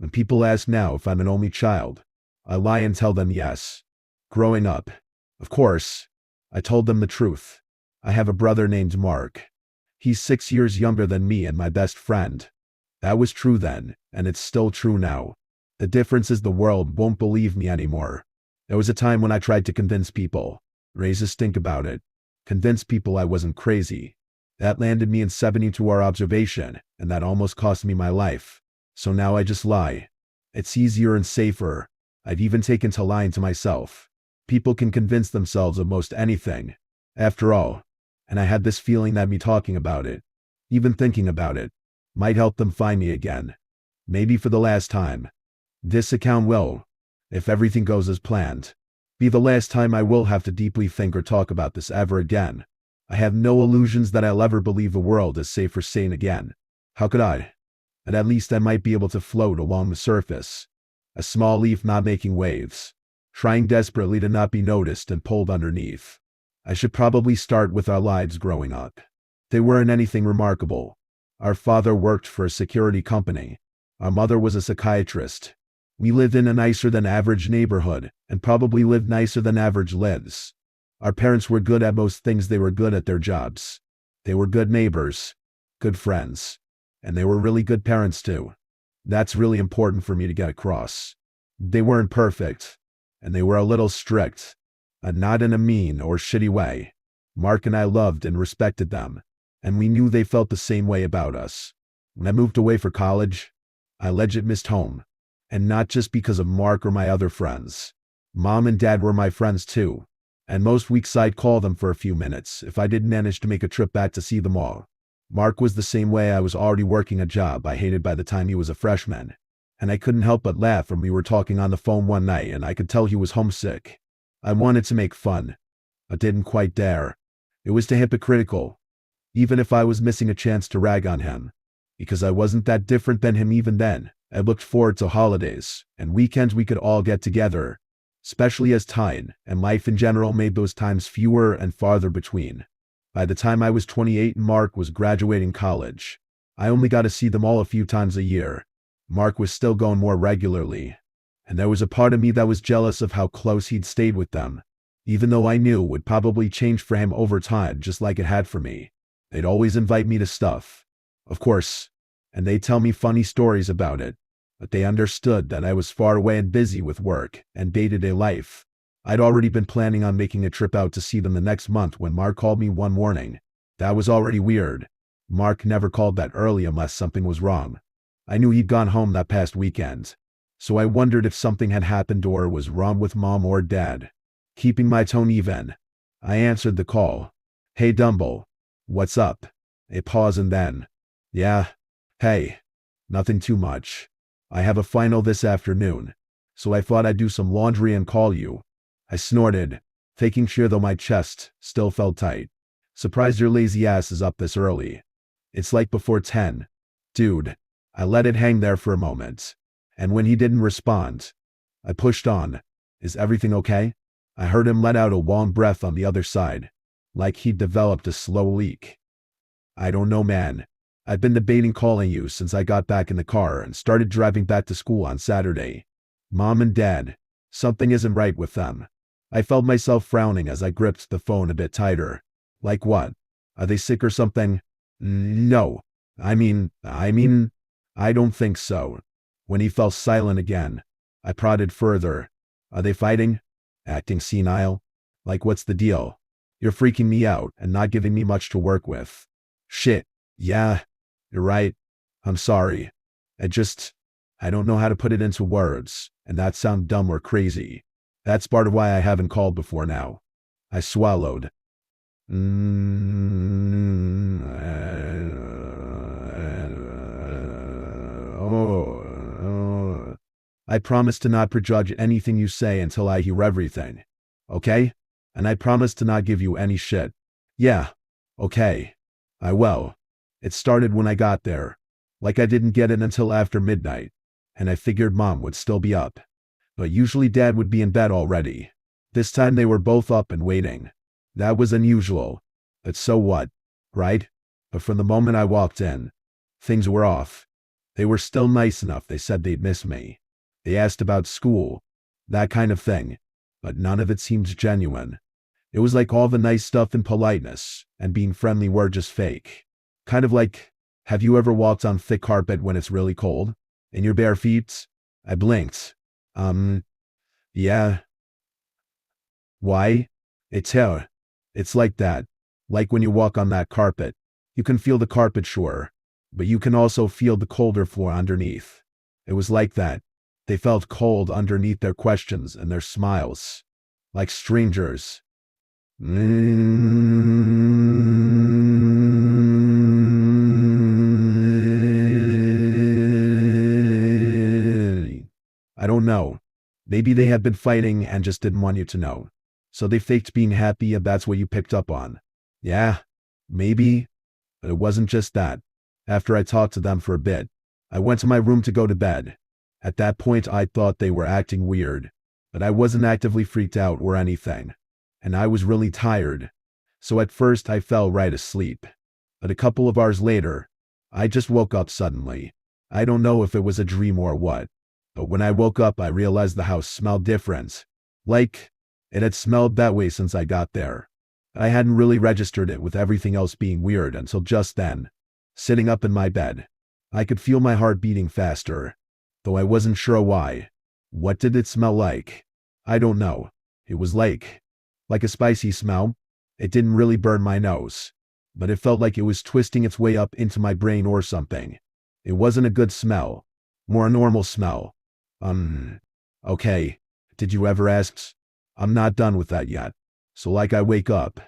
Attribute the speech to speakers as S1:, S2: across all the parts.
S1: When people ask now if I'm an only child, I lie and tell them yes. Growing up, of course, I told them the truth. I have a brother named Mark. He's 6 years younger than me and my best friend. That was true then, and it's still true now. The difference is the world won't believe me anymore. There was a time when I tried to convince people, raise a stink about it, convince people I wasn't crazy. That landed me in 72-hour observation, and that almost cost me my life. So now I just lie. It's easier and safer. I've even taken to lying to myself. People can convince themselves of most anything. After all, and I had this feeling that me talking about it, even thinking about it, might help them find me again. Maybe for the last time. This account will, if everything goes as planned, be the last time I will have to deeply think or talk about this ever again. I have no illusions that I'll ever believe the world is safe or sane again. How could I? And at least I might be able to float along the surface. A small leaf not making waves, trying desperately to not be noticed and pulled underneath. I should probably start with our lives growing up. They weren't anything remarkable. Our father worked for a security company. Our mother was a psychiatrist. We lived in a nicer than average neighborhood, and probably lived nicer than average lives. Our parents were good at most things. They were good at their jobs. They were good neighbors, good friends, and they were really good parents too. That's really important for me to get across. They weren't perfect, and they were a little strict, and not in a mean or shitty way. Mark and I loved and respected them, and we knew they felt the same way about us. When I moved away for college, I legit missed home, and not just because of Mark or my other friends. Mom and Dad were my friends too, and most weeks I'd call them for a few minutes if I didn't manage to make a trip back to see them all. Mark was the same way. I was already working a job I hated by the time he was a freshman, and I couldn't help but laugh when we were talking on the phone one night and I could tell he was homesick. I wanted to make fun, but didn't quite dare. It was too hypocritical, even if I was missing a chance to rag on him, because I wasn't that different than him even then. I looked forward to holidays and weekends we could all get together, especially as time and life in general made those times fewer and farther between. By the time I was 28 and Mark was graduating college, I only got to see them all a few times a year. Mark was still going more regularly, and there was a part of me that was jealous of how close he'd stayed with them, even though I knew it would probably change for him over time just like it had for me. They'd always invite me to stuff, of course, and they'd tell me funny stories about it, but they understood that I was far away and busy with work and day-to-day life. I'd already been planning on making a trip out to see them the next month when Mark called me one morning. That was already weird. Mark never called that early unless something was wrong. I knew he'd gone home that past weekend, so I wondered if something had happened or was wrong with Mom or Dad. Keeping my tone even, I answered the call. "Hey Dumble, what's up?" A pause and then, "Yeah, hey, nothing too much. I have a final this afternoon, so I thought I'd do some laundry and call you." I snorted, faking sure though my chest still felt tight. "Surprised your lazy ass is up this early. It's like before 10. Dude." I let it hang there for a moment, and when he didn't respond, I pushed on. "Is everything okay?" I heard him let out a long breath on the other side, like he'd developed a slow leak. "I don't know, man. I've been debating calling you since I got back in the car and started driving back to school on Saturday. Mom and Dad, something isn't right with them." I felt myself frowning as I gripped the phone a bit tighter. "Like what? Are they sick or something?" "No. I mean, I don't think so." When he fell silent again, I prodded further. "Are they fighting? Acting senile? Like what's the deal? You're freaking me out and not giving me much to work with." "Shit. Yeah. You're right. I'm sorry. I don't know how to put it into words, and that sounds dumb or crazy. That's part of why I haven't called before now." I swallowed. "I promise to not prejudge anything you say until I hear everything. Okay? And I promise to not give you any shit." "Yeah. Okay. I will." It started when I got there. Like I didn't get it until after midnight, and I figured Mom would still be up. But usually Dad would be in bed already. This time they were both up and waiting. That was unusual. But so what, right? But from the moment I walked in, things were off. They were still nice enough. They said they'd miss me. They asked about school, that kind of thing, but none of it seemed genuine. It was like all the nice stuff and politeness and being friendly were just fake. Kind of like, have you ever walked on thick carpet when it's really cold? In your bare feet? I blinked. Yeah. Why? It's here. It's like that. Like when you walk on that carpet. You can feel the carpet, sure, but you can also feel the colder floor underneath. It was like that. They felt cold underneath their questions and their smiles. Like strangers. I don't know. Maybe they had been fighting and just didn't want you to know. So they faked being happy and that's what you picked up on. Yeah, maybe. But it wasn't just that. After I talked to them for a bit, I went to my room to go to bed. At that point I thought they were acting weird, but I wasn't actively freaked out or anything. And I was really tired. So at first I fell right asleep. But a couple of hours later, I just woke up suddenly. I don't know if it was a dream or what, but when I woke up I realized the house smelled different. Like, it had smelled that way since I got there. I hadn't really registered it with everything else being weird until just then. Sitting up in my bed, I could feel my heart beating faster, though I wasn't sure why. What did it smell like? I don't know. It was like a spicy smell. It didn't really burn my nose, but it felt like it was twisting its way up into my brain or something. It wasn't a good smell, more a normal smell. Okay, did you ever ask? I'm not done with that yet. So like I wake up,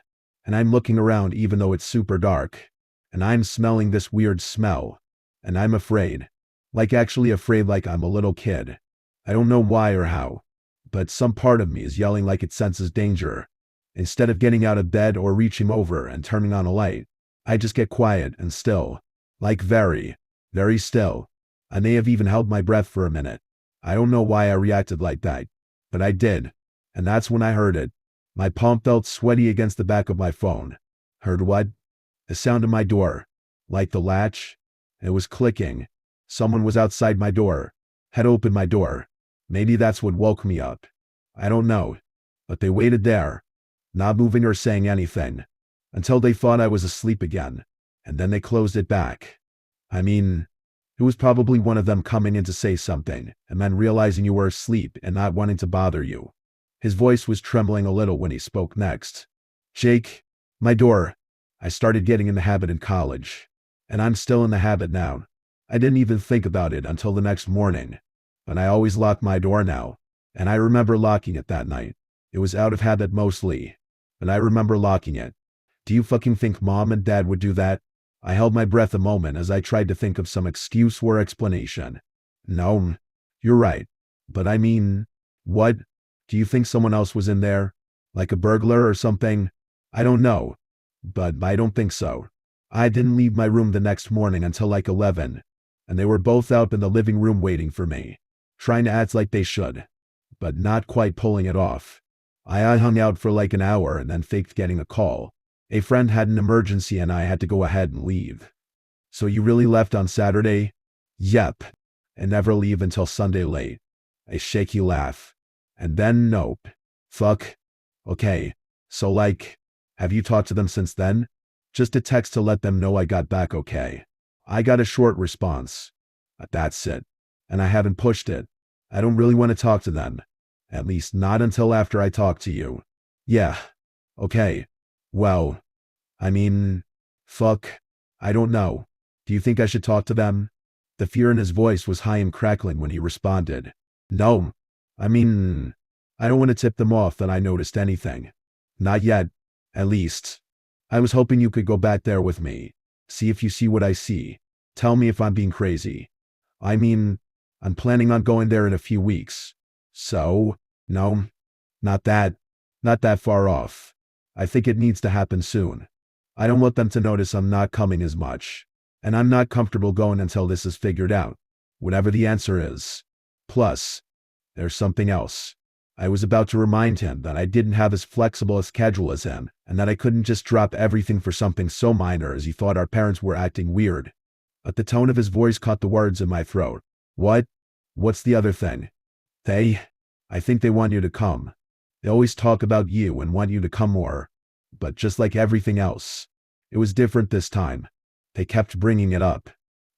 S1: and I'm looking around even though it's super dark, and I'm smelling this weird smell, and I'm afraid. Like actually afraid like I'm a little kid. I don't know why or how, but some part of me is yelling like it senses danger. Instead of getting out of bed or reaching over and turning on a light, I just get quiet and still. Like very, very still. I may have even held my breath for a minute. I don't know why I reacted like that, but I did. And that's when I heard it. My palm felt sweaty against the back of my phone. Heard what? The sound of my door. Like the latch. It was clicking. Someone was outside my door. Had opened my door. Maybe that's what woke me up. I don't know. But they waited there, not moving or saying anything, until they thought I was asleep again, and then they closed it back. I mean, it was probably one of them coming in to say something, and then realizing you were asleep and not wanting to bother you. His voice was trembling a little when he spoke next. Jake, my door. I started getting in the habit in college, and I'm still in the habit now. I didn't even think about it until the next morning, but I always lock my door now, and I remember locking it that night. It was out of habit mostly, but I remember locking it. Do you fucking think mom and dad would do that? I held my breath a moment as I tried to think of some excuse or explanation. No, you're right. But I mean, what? Do you think someone else was in there? Like a burglar or something? I don't know. But I don't think so. I didn't leave my room the next morning until like 11, and they were both out in the living room waiting for me, trying to act like they should, but not quite pulling it off. I hung out for like an hour and then faked getting a call. A friend had an emergency and I had to go ahead and leave. So you really left on Saturday? Yep. And never leave until Sunday late. A shaky laugh. And then nope. Fuck. Okay. So like, have you talked to them since then? Just a text to let them know I got back okay. I got a short response. That's it. And I haven't pushed it. I don't really want to talk to them. At least not until after I talk to you. Yeah. Okay. Well, I mean, fuck. I don't know. Do you think I should talk to them? The fear in his voice was high and crackling when he responded. No. I mean, I don't want to tip them off that I noticed anything. Not yet, at least. I was hoping you could go back there with me. See if you see what I see. Tell me if I'm being crazy. I mean, I'm planning on going there in a few weeks. So, no, not that far off. I think it needs to happen soon. I don't want them to notice I'm not coming as much. And I'm not comfortable going until this is figured out. Whatever the answer is. Plus, there's something else. I was about to remind him that I didn't have as flexible a schedule as him, and that I couldn't just drop everything for something so minor as he thought our parents were acting weird. But the tone of his voice caught the words in my throat. What? What's the other thing? I think they want you to come. They always talk about you and want you to come more. But just like everything else, it was different this time. They kept bringing it up.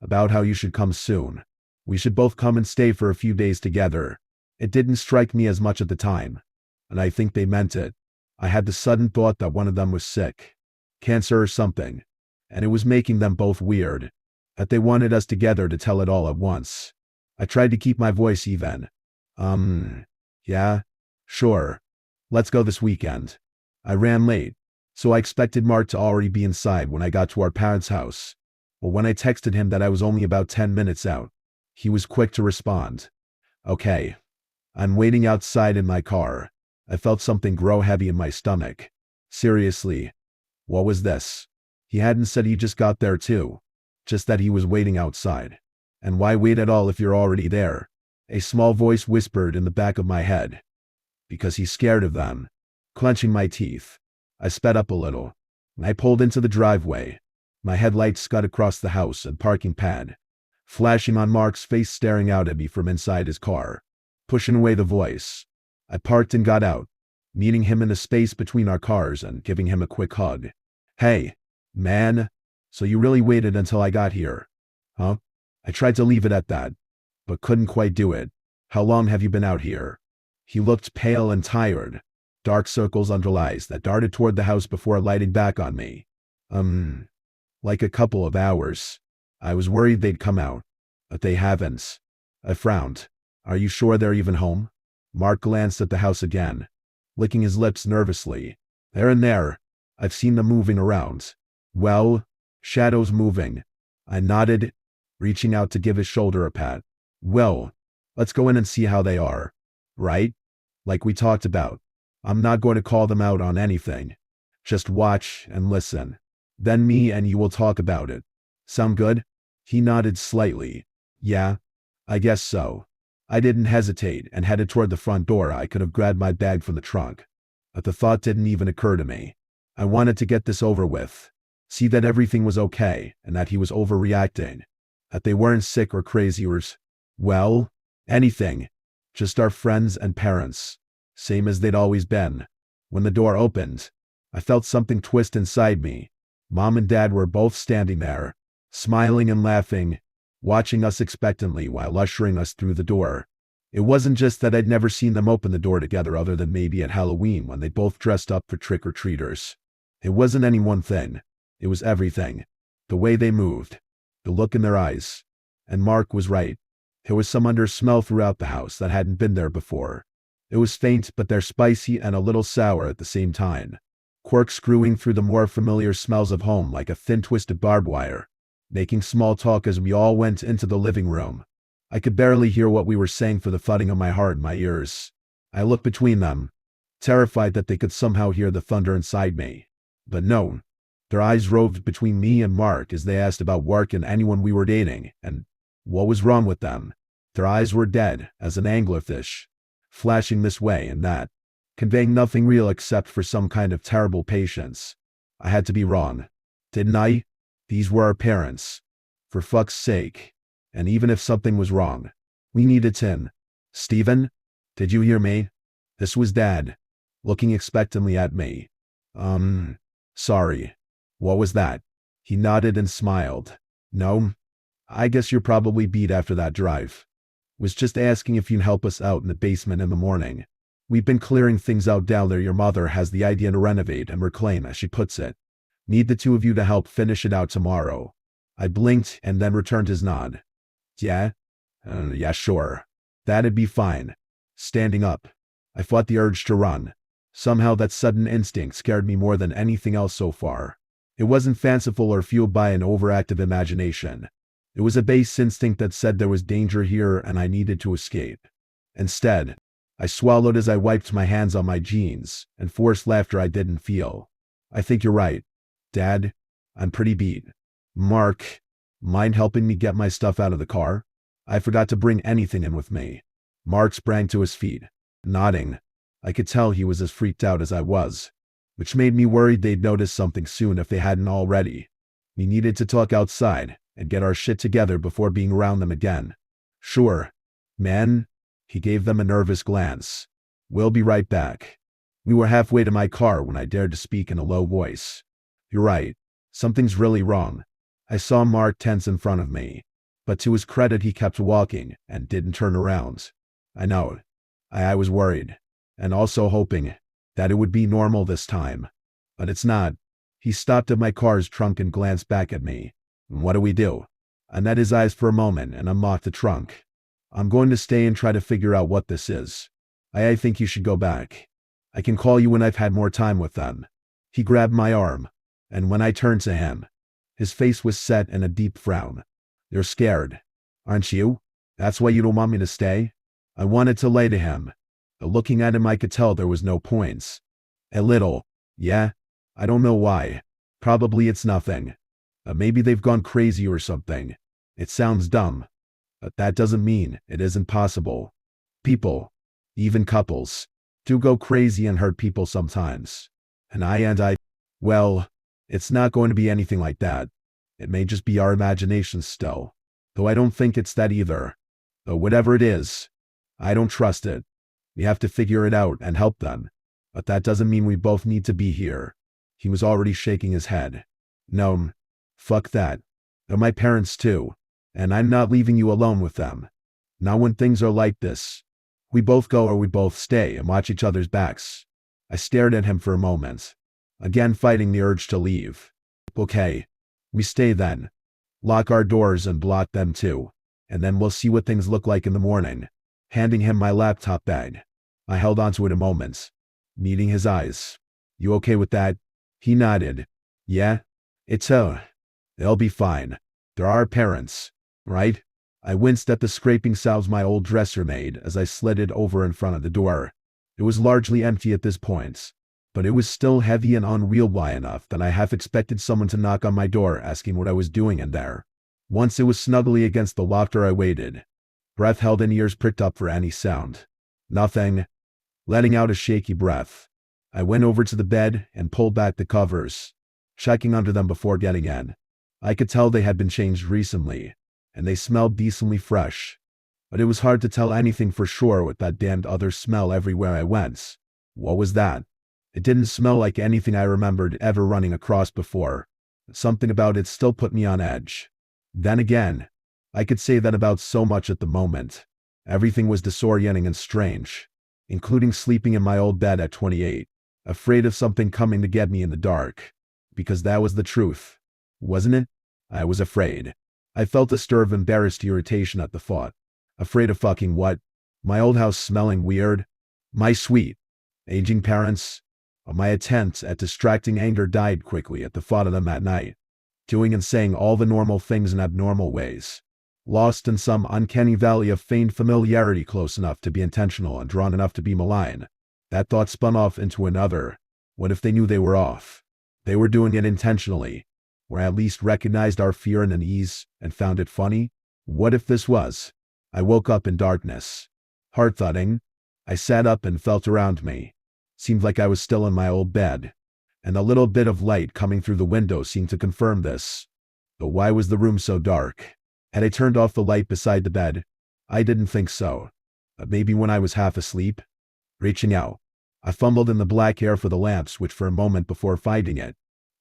S1: About how you should come soon. We should both come and stay for a few days together. It didn't strike me as much at the time. And I think they meant it. I had the sudden thought that one of them was sick. Cancer or something. And it was making them both weird. That they wanted us together to tell it all at once. I tried to keep my voice even. Yeah? Sure. Let's go this weekend. I ran late, so I expected Mark to already be inside when I got to our parents' house. But when I texted him that I was only about 10 minutes out, he was quick to respond. Okay. I'm waiting outside in my car. I felt something grow heavy in my stomach. Seriously. What was this? He hadn't said he just got there too. Just that he was waiting outside. And why wait at all if you're already there? A small voice whispered in the back of my head. Because he's scared of them. Clenching my teeth, I sped up a little. I pulled into the driveway. My headlights cut across the house and parking pad, flashing on Mark's face staring out at me from inside his car. Pushing away the voice, I parked and got out, meeting him in the space between our cars and giving him a quick hug. Hey, man, so you really waited until I got here, huh? I tried to leave it at that, but couldn't quite do it. How long have you been out here? He looked pale and tired, dark circles under eyes that darted toward the house before lighting back on me. Like a couple of hours. I was worried they'd come out, but they haven't. I frowned. Are you sure they're even home? Mark glanced at the house again, licking his lips nervously. They're in there. I've seen them moving around. Well, shadows moving. I nodded, reaching out to give his shoulder a pat. Well, let's go in and see how they are. Right? Like we talked about. I'm not going to call them out on anything. Just watch and listen. Then me and you will talk about it. Sound good? He nodded slightly. Yeah, I guess so. I didn't hesitate and headed toward the front door. I could have grabbed my bag from the trunk, but the thought didn't even occur to me. I wanted to get this over with. See that everything was okay and that he was overreacting. That they weren't sick or crazy or, well, anything. Just our friends and parents. Same as they'd always been. When the door opened, I felt something twist inside me. Mom and Dad were both standing there, smiling and laughing, watching us expectantly while ushering us through the door. It wasn't just that I'd never seen them open the door together other than maybe at Halloween when they both dressed up for trick-or-treaters. It wasn't any one thing. It was everything. The way they moved. The look in their eyes. And Mark was right. There was some under-smell throughout the house that hadn't been there before. It was faint, but they're spicy and a little sour at the same time. Corkscrewing through the more familiar smells of home like a thin twisted barbed wire. Making small talk as we all went into the living room. I could barely hear what we were saying for the thudding of my heart in my ears. I looked between them, terrified that they could somehow hear the thunder inside me. But no. Their eyes roved between me and Mark as they asked about work and anyone we were dating, and what was wrong with them. Their eyes were dead as an anglerfish, flashing this way and that, conveying nothing real except for some kind of terrible patience. I had to be wrong. Didn't I? These were our parents. For fuck's sake. And even if something was wrong, we needed Tim. Steven? Did you hear me? This was Dad, looking expectantly at me. Sorry. What was that? He nodded and smiled. No? I guess you're probably beat after that drive. Was just asking if you'd help us out in the basement in the morning. We've been clearing things out down there. Your mother has the idea to renovate and reclaim, as she puts it. Need the two of you to help finish it out tomorrow. I blinked and then returned his nod. Yeah? Yeah, sure. That'd be fine. Standing up, I fought the urge to run. Somehow that sudden instinct scared me more than anything else so far. It wasn't fanciful or fueled by an overactive imagination. It was a base instinct that said there was danger here and I needed to escape. Instead, I swallowed as I wiped my hands on my jeans and forced laughter I didn't feel. I think you're right, Dad. I'm pretty beat. Mark, mind helping me get my stuff out of the car? I forgot to bring anything in with me. Mark sprang to his feet, nodding. I could tell he was as freaked out as I was, which made me worried they'd notice something soon if they hadn't already. We needed to talk outside, and get our shit together before being around them again. Sure, man. He gave them a nervous glance. We'll be right back. We were halfway to my car when I dared to speak in a low voice. You're right. Something's really wrong. I saw Mark tense in front of me. But to his credit, he kept walking and didn't turn around. I know. I was worried. And also hoping that it would be normal this time. But it's not. He stopped at my car's trunk and glanced back at me. What do we do? I met his eyes for a moment and unlocked the trunk. I'm going to stay and try to figure out what this is. I think you should go back. I can call you when I've had more time with them. He grabbed my arm, and when I turned to him, his face was set in a deep frown. You're scared, aren't you? That's why you don't want me to stay? I wanted to lay to him, but looking at him I could tell there was no points. A little, yeah. I don't know why. Probably it's nothing. Maybe they've gone crazy or something. It sounds dumb, but that doesn't mean it isn't possible. People, even couples, do go crazy and hurt people sometimes. Well, it's not going to be anything like that. It may just be our imaginations still, though I don't think it's that either. Though whatever it is, I don't trust it. We have to figure it out and help them, but that doesn't mean we both need to be here. He was already shaking his head. No, fuck that. They're my parents too, and I'm not leaving you alone with them. Not when things are like this. We both go or we both stay and watch each other's backs. I stared at him for a moment, again fighting the urge to leave. Okay, we stay then. Lock our doors and block them too, and then we'll see what things look like in the morning. Handing him my laptop bag, I held onto it a moment, meeting his eyes. You okay with that? He nodded. Yeah? They'll be fine. They're our parents, right? I winced at the scraping sounds my old dresser made as I slid it over in front of the door. It was largely empty at this point, but it was still heavy and unwieldy enough that I half expected someone to knock on my door asking what I was doing in there. Once it was snugly against the locker, I waited. Breath held and ears pricked up for any sound. Nothing. Letting out a shaky breath, I went over to the bed and pulled back the covers, checking under them before getting in. I could tell they had been changed recently, and they smelled decently fresh. But it was hard to tell anything for sure with that damned other smell everywhere I went. What was that? It didn't smell like anything I remembered ever running across before. Something about it still put me on edge. Then again, I could say that about so much at the moment. Everything was disorienting and strange, including sleeping in my old bed at 28, afraid of something coming to get me in the dark. Because that was the truth, wasn't it? I was afraid. I felt a stir of embarrassed irritation at the thought. Afraid of fucking what? My old house smelling weird? My sweet, aging parents? My attempt at distracting anger died quickly at the thought of them at night, doing and saying all the normal things in abnormal ways. Lost in some uncanny valley of feigned familiarity close enough to be intentional and drawn enough to be malign. That thought spun off into another. What if they knew they were off? They were doing it intentionally, or at least recognized our fear and unease and found it funny? What if this was? I woke up in darkness. Heart thudding. I sat up and felt around me. Seemed like I was still in my old bed, and a little bit of light coming through the window seemed to confirm this. But why was the room so dark? Had I turned off the light beside the bed? I didn't think so. But maybe when I was half asleep? Reaching out, I fumbled in the black air for the lamp switch for a moment before finding it.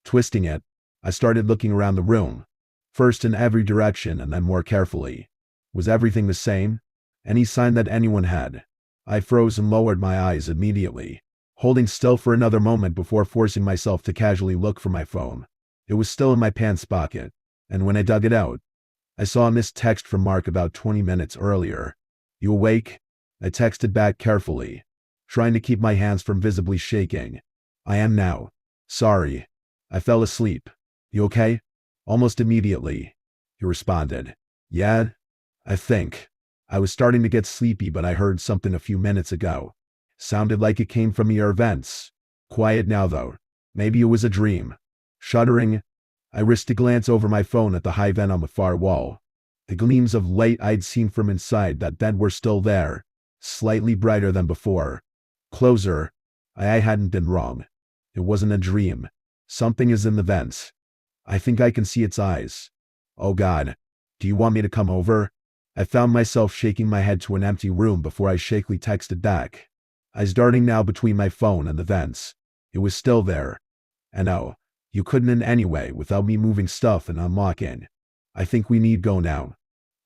S1: Twisting it, I started looking around the room, first in every direction and then more carefully. Was everything the same? Any sign that anyone had? I froze and lowered my eyes immediately, holding still for another moment before forcing myself to casually look for my phone. It was still in my pants pocket, and when I dug it out, I saw a missed text from Mark about 20 minutes earlier. You awake? I texted back carefully, trying to keep my hands from visibly shaking. I am now. Sorry. I fell asleep. You okay? Almost immediately, he responded. Yeah? I think. I was starting to get sleepy, but I heard something a few minutes ago. Sounded like it came from ER vents. Quiet now though. Maybe it was a dream. Shuddering, I risked a glance over my phone at the high vent on the far wall. The gleams of light I'd seen from inside that vent were still there, slightly brighter than before. Closer. I hadn't been wrong. It wasn't a dream. Something is in the vents. I think I can see its eyes. Oh God. Do you want me to come over? I found myself shaking my head to an empty room before I shakily texted back. I was darting now between my phone and the vents. It was still there. And no, you couldn't in any way without me moving stuff and unlocking. I think we need go now.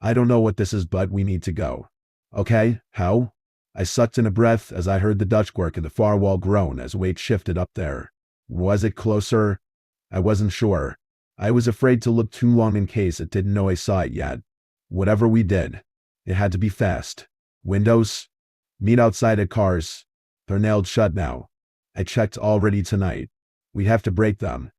S1: I don't know what this is, but we need to go. Okay, how? I sucked in a breath as I heard the Dutchwork in the far wall groan as weight shifted up there. Was it closer? I wasn't sure. I was afraid to look too long in case it didn't know I saw it yet. Whatever we did, it had to be fast. Windows? Meet outside at cars. They're nailed shut now. I checked already tonight. We'd have to break them.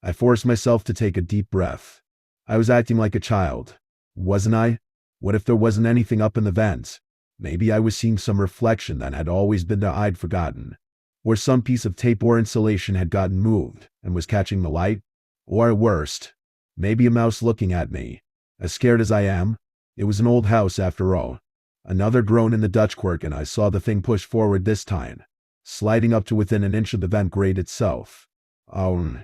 S1: I forced myself to take a deep breath. I was acting like a child. Wasn't I? What if there wasn't anything up in the vent? Maybe I was seeing some reflection that had always been there I'd forgotten. Or some piece of tape or insulation had gotten moved and was catching the light. Or worst, maybe a mouse looking at me. As scared as I am, it was an old house after all. Another groan in the Dutchwork and I saw the thing push forward this time, sliding up to within an inch of the vent grate itself. Oh,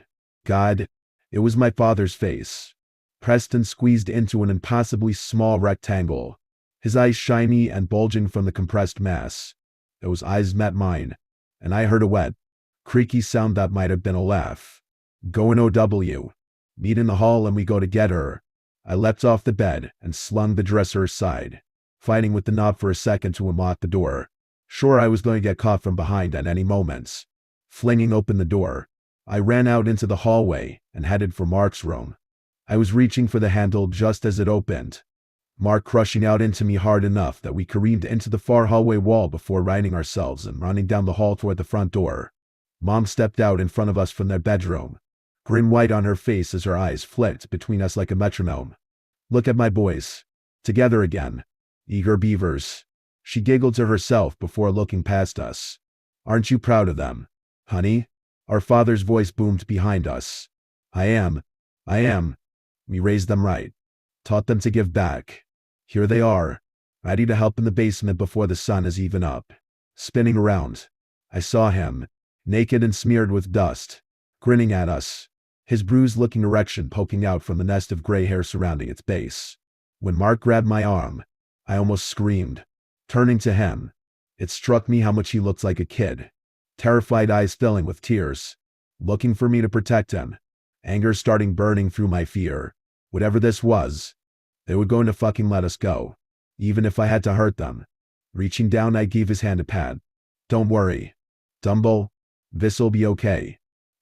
S1: God, it was my father's face, pressed and squeezed into an impossibly small rectangle, his eyes shiny and bulging from the compressed mass. Those eyes met mine, and I heard a wet, creaky sound that might have been a laugh. Going OW. Meet in the hall and we go to get her. I leapt off the bed and slung the dresser aside, fighting with the knob for a second to unlock the door. Sure, I was going to get caught from behind at any moment. Flinging open the door, I ran out into the hallway and headed for Mark's room. I was reaching for the handle just as it opened, Mark crushing out into me hard enough that we careened into the far hallway wall before righting ourselves and running down the hall toward the front door. Mom stepped out in front of us from their bedroom, grin white on her face as her eyes flicked between us like a metronome. Look at my boys. Together again. Eager beavers. She giggled to herself before looking past us. Aren't you proud of them, honey? Our father's voice boomed behind us. I am. We raised them right. Taught them to give back. Here they are, ready to help in the basement before the sun is even up. Spinning around, I saw him, naked and smeared with dust, grinning at us, his bruised-looking erection poking out from the nest of gray hair surrounding its base. When Mark grabbed my arm, I almost screamed. Turning to him, it struck me how much he looked like a kid, terrified eyes filling with tears, looking for me to protect him, anger starting burning through my fear. Whatever this was, they were going to fucking let us go, even if I had to hurt them. Reaching down, I gave his hand a pat. Don't worry, Dumbo, this'll be okay.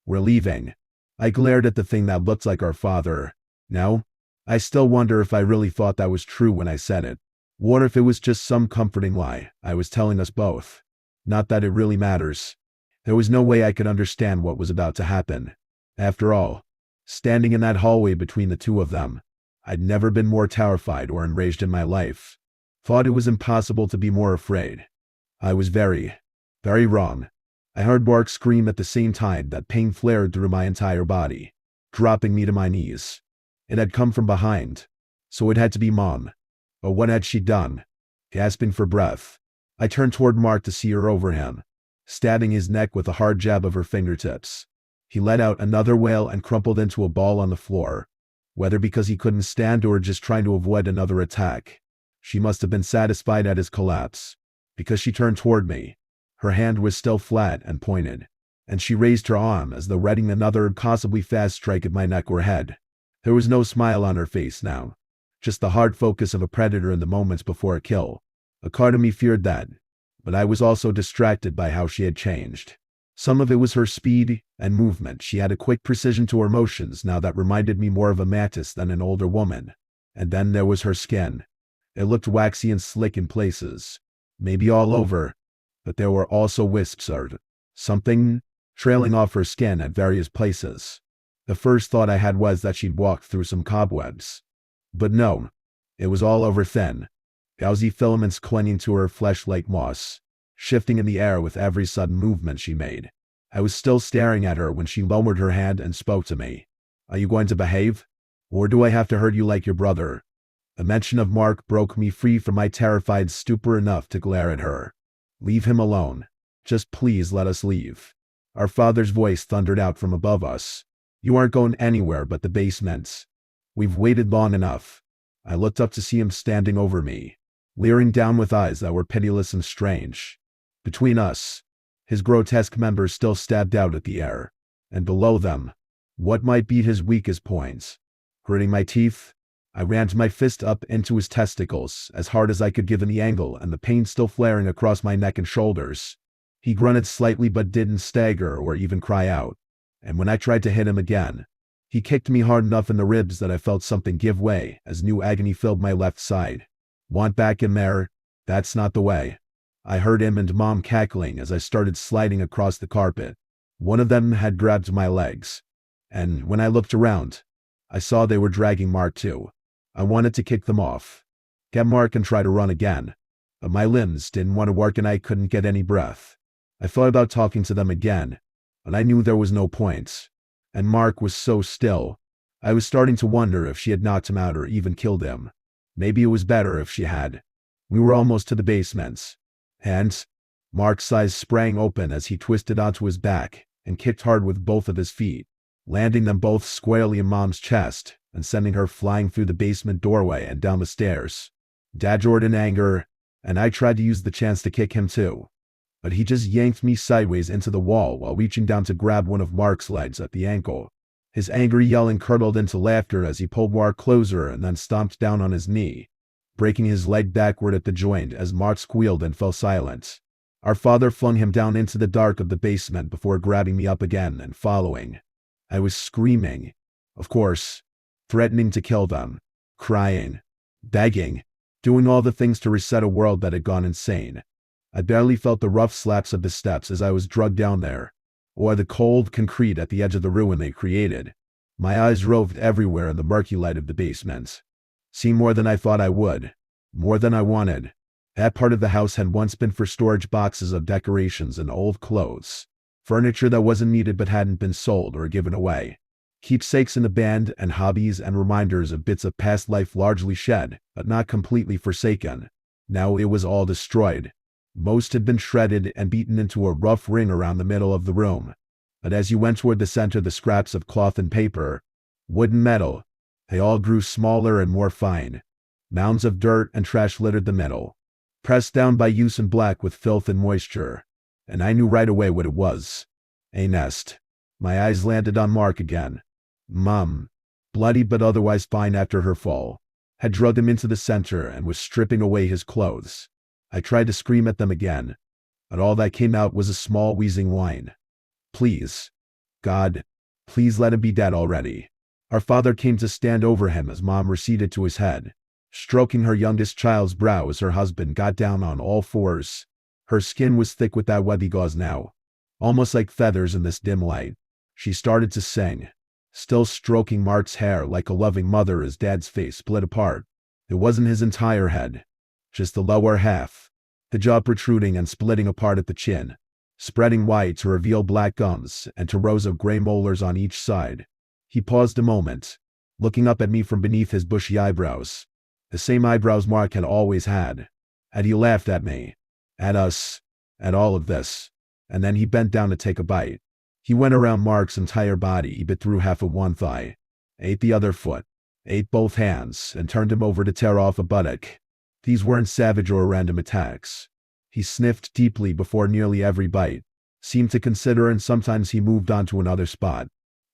S1: We're leaving. I glared at the thing that looked like our father. Now, I still wonder if I really thought that was true when I said it. Or if it was just some comforting lie I was telling us both. Not that it really matters. There was no way I could understand what was about to happen. After all, standing in that hallway between the two of them, I'd never been more terrified or enraged in my life. Thought it was impossible to be more afraid. I was very, very wrong. I heard Mark scream at the same time that pain flared through my entire body, dropping me to my knees. It had come from behind, so it had to be Mom. But what had she done? Gasping for breath, I turned toward Mark to see her over him, stabbing his neck with a hard jab of her fingertips. He let out another wail and crumpled into a ball on the floor, whether because he couldn't stand or just trying to avoid another attack. She must have been satisfied at his collapse, because she turned toward me. Her hand was still flat and pointed, and she raised her arm as though readying another impossibly fast strike at my neck or head. There was no smile on her face now, just the hard focus of a predator in the moments before a kill. A part of me feared that, but I was also distracted by how she had changed. Some of it was her speed and movement. She had a quick precision to her motions now that reminded me more of a mantis than an older woman. And then there was her skin. It looked waxy and slick in places, maybe all over, but there were also wisps of something trailing off her skin at various places. The first thought I had was that she'd walked through some cobwebs. But no, it was all over thin, gauzy filaments clinging to her flesh like moss, shifting in the air with every sudden movement she made. I was still staring at her when she lowered her hand and spoke to me. Are you going to behave? Or do I have to hurt you like your brother? The mention of Mark broke me free from my terrified stupor enough to glare at her. Leave him alone. Just please let us leave. Our father's voice thundered out from above us. You aren't going anywhere but the basement. We've waited long enough. I looked up to see him standing over me, leering down with eyes that were pitiless and strange. Between us, his grotesque members still stabbed out at the air, and below them, what might be his weakest points. Gritting my teeth, I rammed my fist up into his testicles as hard as I could given the angle and the pain still flaring across my neck and shoulders. He grunted slightly but didn't stagger or even cry out, and when I tried to hit him again, he kicked me hard enough in the ribs that I felt something give way as new agony filled my left side. Want back in there? That's not the way. I heard him and Mom cackling as I started sliding across the carpet. One of them had grabbed my legs, and when I looked around, I saw they were dragging Mark too. I wanted to kick them off, get Mark and try to run again, but my limbs didn't want to work and I couldn't get any breath. I thought about talking to them again, but I knew there was no point. And Mark was so still. I was starting to wonder if she had knocked him out or even killed him. Maybe it was better if she had. We were almost to the basement, and Mark's eyes sprang open as he twisted onto his back and kicked hard with both of his feet, landing them both squarely in Mom's chest and sending her flying through the basement doorway and down the stairs. Dad roared in anger, and I tried to use the chance to kick him too, but he just yanked me sideways into the wall while reaching down to grab one of Mark's legs at the ankle. His angry yelling curdled into laughter as he pulled Mark closer and then stomped down on his knee, breaking his leg backward at the joint as Mark squealed and fell silent. Our father flung him down into the dark of the basement before grabbing me up again and following. I was screaming, of course, threatening to kill them, crying, begging, doing all the things to reset a world that had gone insane. I barely felt the rough slaps of the steps as I was dragged down there, or the cold concrete at the edge of the ruin they created. My eyes roved everywhere in the murky light of the basement. Seen more than I thought I would, more than I wanted. That part of the house had once been for storage boxes of decorations and old clothes, furniture that wasn't needed but hadn't been sold or given away, keepsakes in the band and hobbies and reminders of bits of past life largely shed, but not completely forsaken. Now it was all destroyed. Most had been shredded and beaten into a rough ring around the middle of the room. But as you went toward the center, the scraps of cloth and paper, wood and metal, they all grew smaller and more fine. Mounds of dirt and trash littered the middle, pressed down by use and black with filth and moisture. And I knew right away what it was. A nest. My eyes landed on Mark again. Mom, bloody but otherwise fine after her fall, had dragged him into the center and was stripping away his clothes. I tried to scream at them again, but all that came out was a small wheezing whine. Please, God, please let him be dead already. Our father came to stand over him as Mom receded to his head, stroking her youngest child's brow as her husband got down on all fours. Her skin was thick with that webby gauze now, almost like feathers in this dim light. She started to sing, still stroking Mark's hair like a loving mother as Dad's face split apart. It wasn't his entire head, just the lower half, the jaw protruding and splitting apart at the chin, spreading wide to reveal black gums and to rows of gray molars on each side. He paused a moment, looking up at me from beneath his bushy eyebrows, the same eyebrows Mark had always had. And he laughed at me, at us, at all of this, and then he bent down to take a bite. He went around Mark's entire body. He bit through half of one thigh, ate the other foot, ate both hands, and turned him over to tear off a buttock. These weren't savage or random attacks. He sniffed deeply before nearly every bite, seemed to consider, and sometimes he moved on to another spot.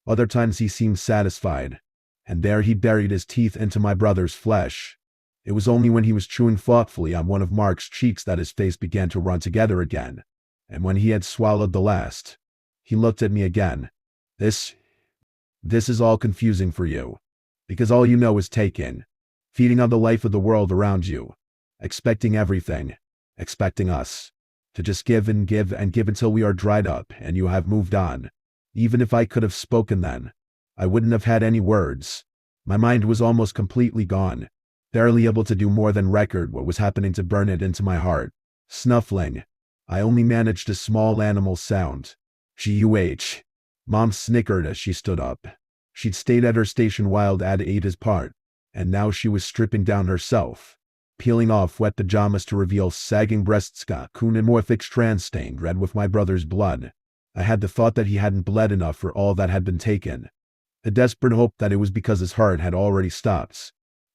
S1: Other times he seemed satisfied, and there he buried his teeth into my brother's flesh. It was only when he was chewing thoughtfully on one of Mark's cheeks that his face began to run together again, and when he had swallowed the last, he looked at me again. This is all confusing for you, because all you know is taking, feeding on the life of the world around you, expecting everything, expecting us, to just give and give and give until we are dried up and you have moved on. Even if I could have spoken then, I wouldn't have had any words. My mind was almost completely gone, barely able to do more than record what was happening to burn it into my heart. Snuffling. I only managed a small animal sound. G-U-H. Mom snickered as she stood up. She'd stayed at her station while Dad ate his part, and now she was stripping down herself, peeling off wet pajamas to reveal sagging breasts, cunimorphic strands stained red with my brother's blood. I had the thought that he hadn't bled enough for all that had been taken. a desperate hope that it was because his heart had already stopped.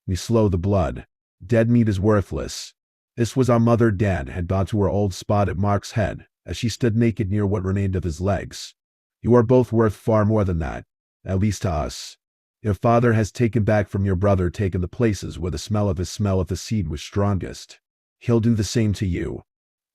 S1: Me slow the blood. Dead meat is worthless. This was our mother. Dad had gone to her old spot at Mark's head, as she stood naked near what remained of his legs. You are both worth far more than that, at least to us. Your father has taken back from your brother, taken the places where the smell of the seed was strongest. He'll do the same to you.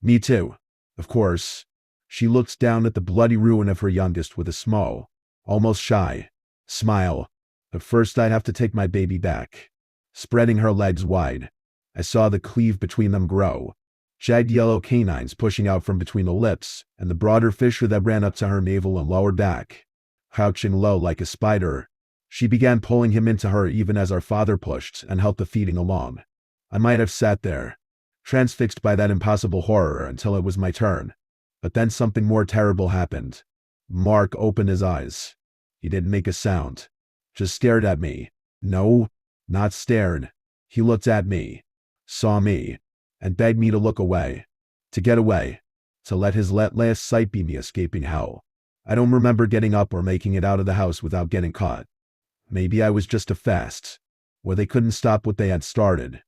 S1: Me too. Of course. She looked down at the bloody ruin of her youngest with a small, almost shy, smile. But first I'd have to take my baby back. Spreading her legs wide, I saw the cleave between them grow. Jagged yellow canines pushing out from between the lips, and the broader fissure that ran up to her navel and lower back. Crouching low like a spider, she began pulling him into her even as our father pushed and helped the feeding along. I might have sat there, transfixed by that impossible horror until it was my turn. But then something more terrible happened. Mark opened his eyes. He didn't make a sound. Just stared at me. No, not stared. He looked at me, saw me, and begged me to look away. To get away. To let his last sight be me escaping hell. I don't remember getting up or making it out of the house without getting caught. Maybe I was just a fast, or they couldn't stop what they had started.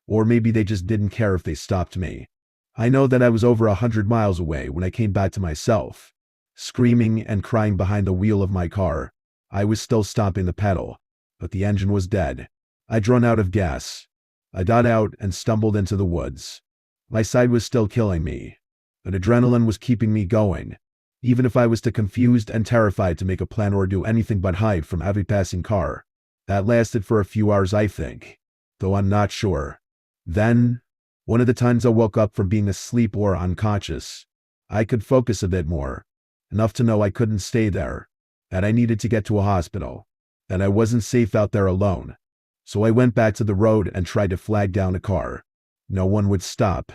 S1: Or maybe they just didn't care if they stopped me. I know that I was over 100 miles away when I came back to myself. Screaming and crying behind the wheel of my car. I was still stomping the pedal, but the engine was dead. I'd run out of gas. I got out and stumbled into the woods. My side was still killing me, but adrenaline was keeping me going. Even if I was too confused and terrified to make a plan or do anything but hide from every passing car. That lasted for a few hours, I think, though I'm not sure. Then, one of the times I woke up from being asleep or unconscious, I could focus a bit more, enough to know I couldn't stay there, that I needed to get to a hospital, that I wasn't safe out there alone. So I went back to the road and tried to flag down a car. No one would stop.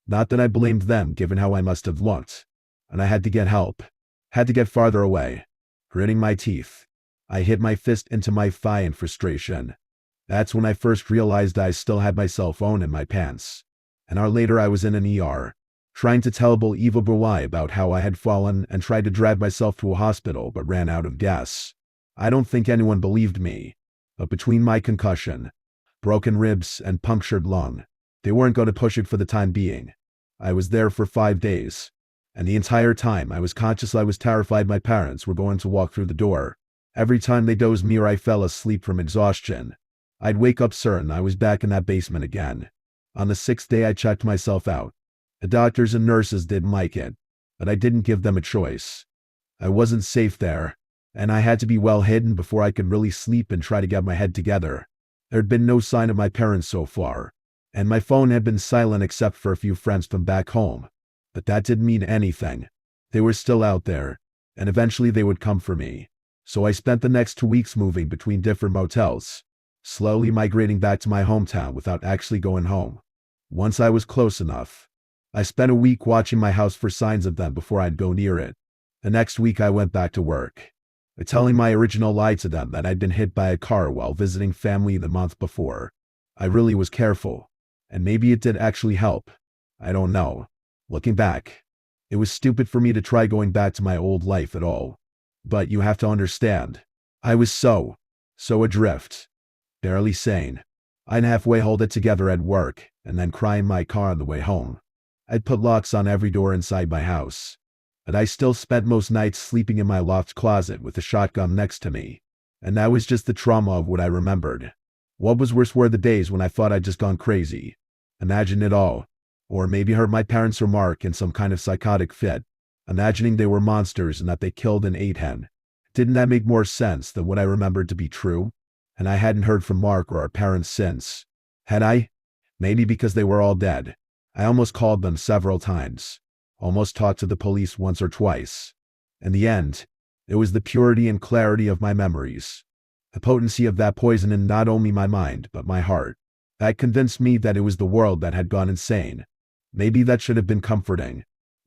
S1: Not that I blamed them, given how I must have looked. And I had to get help. Had to get farther away. Gritting my teeth, I hit my fist into my thigh in frustration. That's when I first realized I still had my cell phone in my pants. An hour later I was in an ER, trying to tell evil lie about how I had fallen and tried to drag myself to a hospital but ran out of gas. I don't think anyone believed me. But between my concussion, broken ribs, and punctured lung, they weren't going to push it for the time being. I was there for 5 days. And the entire time I was conscious I was terrified my parents were going to walk through the door. Every time they dozed me or I fell asleep from exhaustion, I'd wake up certain I was back in that basement again. On the 6th day I checked myself out. The doctors and nurses didn't like it, but I didn't give them a choice. I wasn't safe there, and I had to be well hidden before I could really sleep and try to get my head together. There'd been no sign of my parents so far, and my phone had been silent except for a few friends from back home. But that didn't mean anything. They were still out there, and eventually they would come for me. So I spent the next 2 weeks moving between different motels, slowly migrating back to my hometown without actually going home. Once I was close enough, I spent a week watching my house for signs of them before I'd go near it. The next week I went back to work, telling my original lie to them that I'd been hit by a car while visiting family the month before. I really was careful, and maybe it did actually help. I don't know. Looking back, it was stupid for me to try going back to my old life at all. But you have to understand, I was so adrift, barely sane. I'd halfway hold it together at work, and then cry in my car on the way home. I'd put locks on every door inside my house. But I still spent most nights sleeping in my loft closet with a shotgun next to me. And that was just the trauma of what I remembered. What was worse were the days when I thought I'd just gone crazy. Imagine it all. Or maybe hurt my parents or Mark in some kind of psychotic fit, imagining they were monsters and that they killed and ate him. Didn't that make more sense than what I remembered to be true? And I hadn't heard from Mark or our parents since. Had I? Maybe because they were all dead. I almost called them several times. Almost talked to the police once or twice. In the end, it was the purity and clarity of my memories. The potency of that poison in not only my mind, but my heart. That convinced me that it was the world that had gone insane. Maybe that should have been comforting,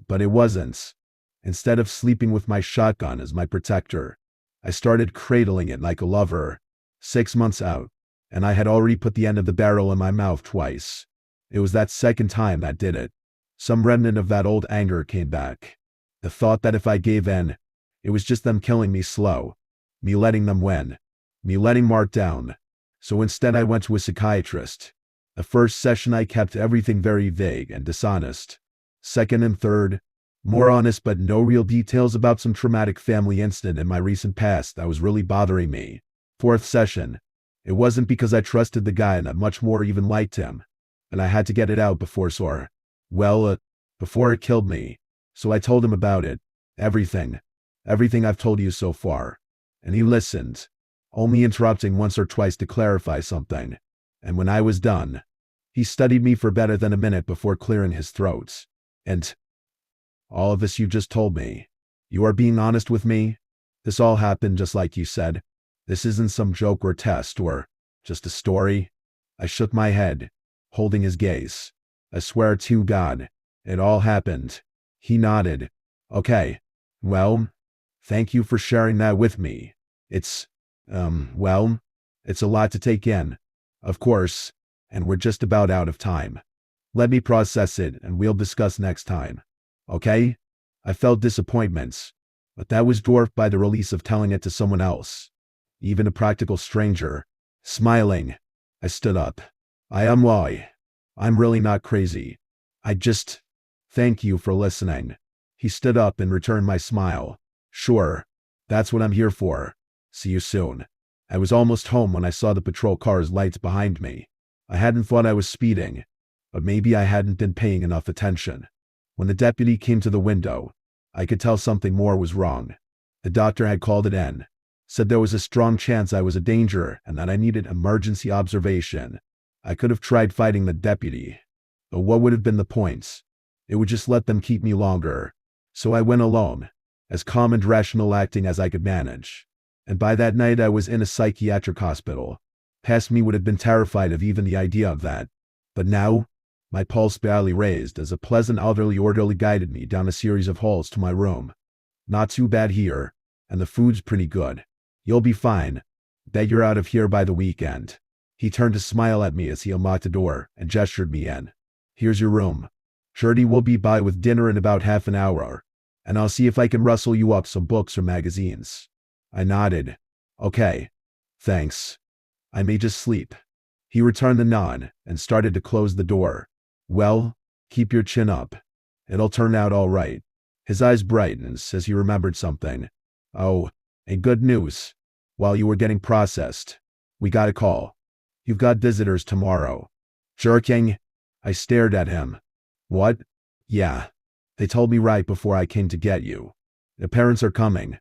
S1: but it wasn't. Instead of sleeping with my shotgun as my protector, I started cradling it like a lover. 6 months out, and I had already put the end of the barrel in my mouth twice. It was that second time that did it. Some remnant of that old anger came back. The thought that if I gave in, it was just them killing me slow, me letting them win. me letting Mark down. So instead I went to a psychiatrist. The first session I kept everything very vague and dishonest. Second and third, more honest but no real details about some traumatic family incident in my recent past that was really bothering me. Fourth session, it wasn't because I trusted the guy and I much more even liked him. And I had to get it out before before it killed me. So I told him about it. Everything I've told you so far. And he listened, only interrupting once or twice to clarify something. And when I was done, he studied me for better than a minute before clearing his throat. And all of this you just told me. You are being honest with me? This all happened just like you said. This isn't some joke or test or just a story. I shook my head, holding his gaze. I swear to God, it all happened. He nodded. Okay. Well, thank you for sharing that with me. It's a lot to take in. Of course, and we're just about out of time. Let me process it and we'll discuss next time. Okay? I felt disappointments, but that was dwarfed by the release of telling it to someone else. Even a practical stranger. Smiling, I stood up. I'm really not crazy. Thank you for listening. He stood up and returned my smile. Sure, that's what I'm here for. See you soon. I was almost home when I saw the patrol car's lights behind me. I hadn't thought I was speeding, but maybe I hadn't been paying enough attention. When the deputy came to the window, I could tell something more was wrong. The doctor had called it in, said there was a strong chance I was a danger and that I needed emergency observation. I could have tried fighting the deputy, but what would have been the point? It would just let them keep me longer. So I went alone, as calm and rational acting as I could manage. And by that night I was in a psychiatric hospital. Past me would have been terrified of even the idea of that. But now, my pulse barely raised as a pleasant elderly orderly guided me down a series of halls to my room. Not too bad here, and the food's pretty good. You'll be fine. Bet you're out of here by the weekend. He turned to smile at me as he unlocked the door and gestured me in. Here's your room. Shirley will be by with dinner in about half an hour, and I'll see if I can rustle you up some books or magazines. I nodded. Okay. Thanks. I may just sleep. He returned the nod and started to close the door. Well, keep your chin up. It'll turn out all right. His eyes brightened as he remembered something. Oh, and good news. While you were getting processed, we got a call. You've got visitors tomorrow. Jerking. I stared at him. What? Yeah. They told me right before I came to get you. The parents are coming.